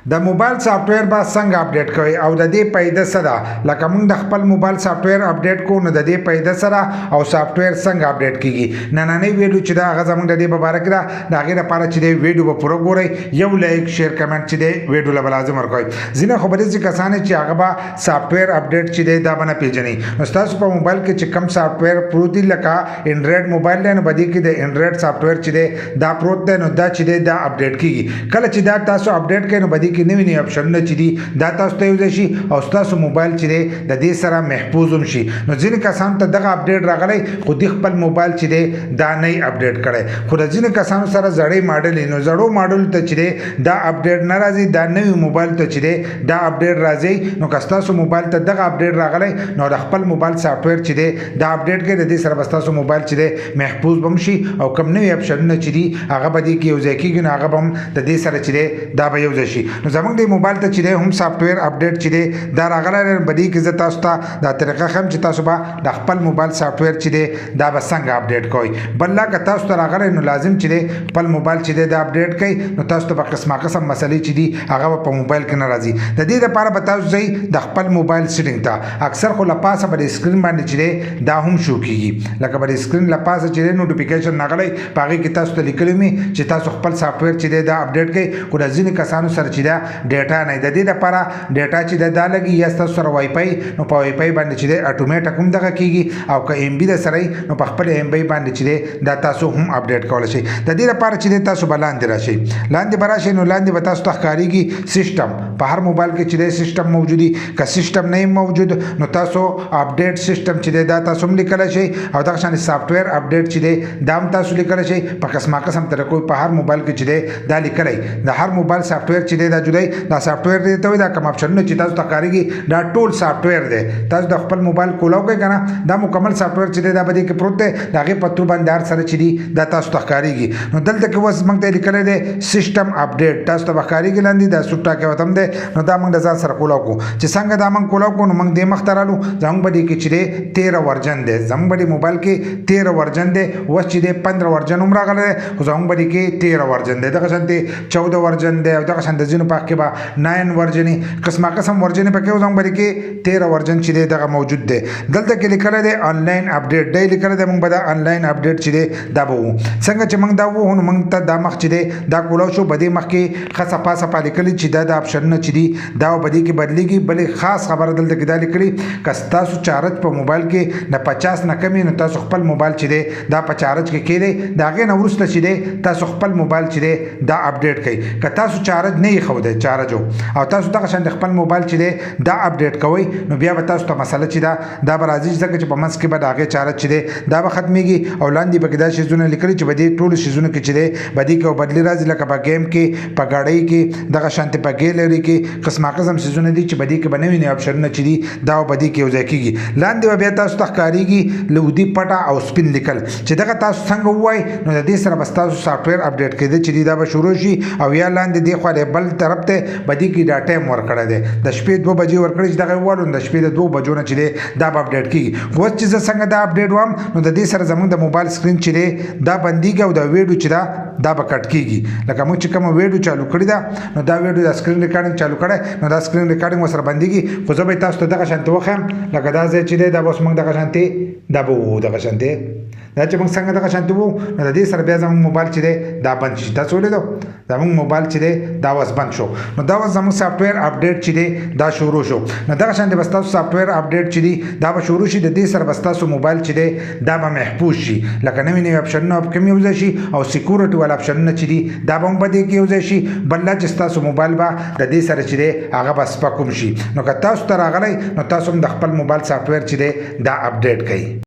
د موبایل سافټویر با څنګه اپډیټ کوي او د دې پیدا سره لکه موږ د خپل موبایل سافټویر اپډیټ کو نو د دې پیدا سره او سافټویر څنګه اپډیټ کیږي نننې ویډیو چې دا هغه زموږ د دې مبارک دا د هغې لپاره چې د ویډیو به پوره ګورئ یو لایک شیر کمنټ چې دی ویډیو له لازم ورکوئ ځینې خو به داسې کسان چې هغه به سافټویر اپډیټ چې دی دا به نه پېژني نو ستاسو په موبایل کې چې کوم سافټویر پروت دی لکه انډرایډ موبایل دی نو په دې کې د انډرایډ سافټویر چې دی دا پروت دی نو دا چې دی دا اپډیټ کیږي کله چې دا تاسو اپډیټ کړئ نو په دې کې نوي نوي اپشنونه چې دي دا تاسو ته یوځای شي او ستاسو موبایل چې دی د دې سره محفوظ هم شي نو ځینې کسانو ته دغه اپډیټ راغلی خو دوی خپل موبایل چې دی دا نه یې اپډیټ کړی خو د ځینې کسانو سره زړې ماډل نو زړو ماډل ته چې دی دا اپډیټ نه راځي دا نوي موبایل ته چې دی دا اپډیټ راځي نو که ستاسو موبایل ته دغه اپډیټ راغلی نو د خپل موبایل سافټویر چې دی دا اپډیټ کړئ د دې سره به ستاسو موبایل چې دی محفوظ به هم شي او کوم نوي اپشنونه چې دي هغه به دې کې یوځای کېږي نو هغه به هم د دې سره چې دی دا به یوځای شي نو زموږ د موبایل ته چې دی هم سافټویر اپډیټ چې دی دا راغلی په دې کې زه تاسو ته دا طریقه ښیم چې تاسو به د خپل موبایل سافټویر چې دی دا به څنګه اپډیټ کوئ بل لا که تاسو ته راغلی نو لازم چې دی خپل موبایل چې دی دا اپډیټ کړئ نو تاسو ته به قسمه قسم مسلې چې دي هغه به په موبایل کې نه راځي د دې لپاره به تاسو ځئ د خپل موبایل سیټینګ ته اکثر خو له پاسه به د سکرین باندې چې دی دا هم شو کېږي لکه به د سکرین له پاسه چې دی نوټیفیکیشن راغلی په هغې کې تاسو ته لیکلی مې چې تاسو خپل سافټویر چې دی دا اپډیټ کړئ خو د ځینې کسانو سره چې دا ډیټا نه د دې لپاره ډیټا چې دا لګي یا ستاسو سره وای فای نو په وای فای باندې چې دی اټومیټک هم دغه کېږي او که ایم بي د سره نو په خپل ایم بي باندې چې دی دا تاسو هم اپډیټ کولی شئ د دې لپاره چې دی تاسو به لاندې راشئ لاندې به راشئ نو لاندې به تاسو ته ښکارېږي سیسټم په هر موبایل کې چې دی سیسټم موجودي که سیسټم نه موجود نو تاسو اپډیټ سیسټم چې دی دا تاسو هم لیکلی شئ او دغه شان سافټویر اپډیټ چې دی دا هم تاسو لیکلی شئ په قسمه قسم طریقو په هر موبایل کې چې دی دا لیکلی د هر موبایل سافټویر چې دی دا جدای دا سافټویر دی ته وایي دا کوم اپشنونه چې تاسو ته ښکارېږي دا ټول سافټویر دی تاسو د خپل موبایل کولاو کوئ که نه دا مکمل سافټویر چې دی دا به دې کې پروت دی د هغې په تور باندې هر سره چې دي دا تاسو ته ښکارېږي نو دلته کې اوس موږ ته یې لیکلی دی سیسټم اپډیټ تاسو ته به ښکارېږي لاندې دا سوټ ټاکې ورته هم دی نو دا موږ د ځان سره کولاو کړو چې څنګه دا موږ کولاو کړو نو موږ دې مخ ته رالو زموږ به دې کې چې دی 13 ورجن دی زموږ به دې موبایل کې 13 ورجن دی اوس چې دی 15 ورجن هم راغلی دی خو زموږ به دې کې 13 ورجن دی دغه شانتې 14 ورجن دی او دغه شان د ځینو په حق کې به 9 ورجنې قسمه قسم ورجنې پکې زموږ به دې کې 13 ورجن چې دی دغه موجود دی دلته کې لیکلی دی آنلاین اپډیټ دی لیکلی دی موږ به دا آنلاین اپډیټ چې دی دا به وو څنګه چې موږ دا وو نو موږ ته دا مخ چې دی دا کولاو شو په دې مخ کې ښه صفا صفا لیکلي چې دا د اپشنونه چې دي دا به دې کې بدلېږي بلې خاص خبره دلته کې دا لیکلي که ستاسو چارج په موبایل کې د 50 نه کم نو تاسو خپل موبایل چې دی دا په چارج کې کېدی د هغې نه وروسته چې دی تاسو خپل موبایل چې دی دا اپډیټ کړئ که تاسو چارج نه یې ښودی چارج او تاسو دغه شان د خپل موبایل چې دی دا اپډیټ کوئ نو بیا به تاسو ته مسله چې دا به راځي ځکه چې په منځ کې به د هغې چارج چې دی دا به ختمېږي او لاندې به کې دا شیزونه لیکلي چې په دې ټولو شیزونو کې چې دی به دې کې یو بدلي راځي لکه په گیم کې په ګاډۍ کې دغه شانتې په ګیلري کې قسمه قسم شیزونه دي چې په دې کې به نوي نوي اپشنونه چې دي دا به دې کې یوځای کېږي لاندې به بیا تاسو ته ښکارېږي لودي پټه او سپین لیکل چې دغه تاسو څنګه ووایئ نو د دې سره به ستاسو سافټویر اپډیټ کېده چې دی دا به شروع شي او یا لاندې دې خوا بل طرف ته به دې کې دا ټایم ورکړی دی د شپې 2 بجې ورکړی چې دغه ووالو نو د شپې د 2 بجو نه چې دی دا به اپډیټ کېږي خو اوس چې زه څنګه دا اپډیټ وم نو د دې سره زموږ د موبایل سکرین چې دی دا بندېږي او د ویډیو چې دا به کټ کېږي لکه موږ چې کومه ویډیو چالو کړې ده نو دا ویډیو د سکرین ریکارډینګ چالو کړی نو دا سکرین ریکارډینګ ورسره بندېږي خو زه به تاسو ته دغه شانتې وښیم لکه دا ځای چې دی دا به اوس موږ دغه شانتې دا به وو دغه شانتې دا چې موږ څنګه دغه شانتې وو نو د دې سره بیا زموږ موبایل چې دی دا بند شي تاسو ولیدو زموږ موبایل چې دی دا اوس بند شو نو دا اوس زموږ سافټویر اپډیټ چې دی دا شروع شو نو دغه شانتې به ستاسو سافټویر اپډیټ چې دی دا به شروع شي د دې سره به ستاسو موبایل چې دی دا به محفوظ شي لکه نوي نوي اپشنونه پکې هم یوځای شي او سیکورټي والا اپشنونه چې دي دا به هم په دې کې یوځای شي بل لا چې ستاسو موبایل به د دې سره چې دی هغه به سپک هم شي نو که تاسو ته راغلی نو تاسو هم د خپل موبایل سافټویر چې دی دا اپډیټ کړئ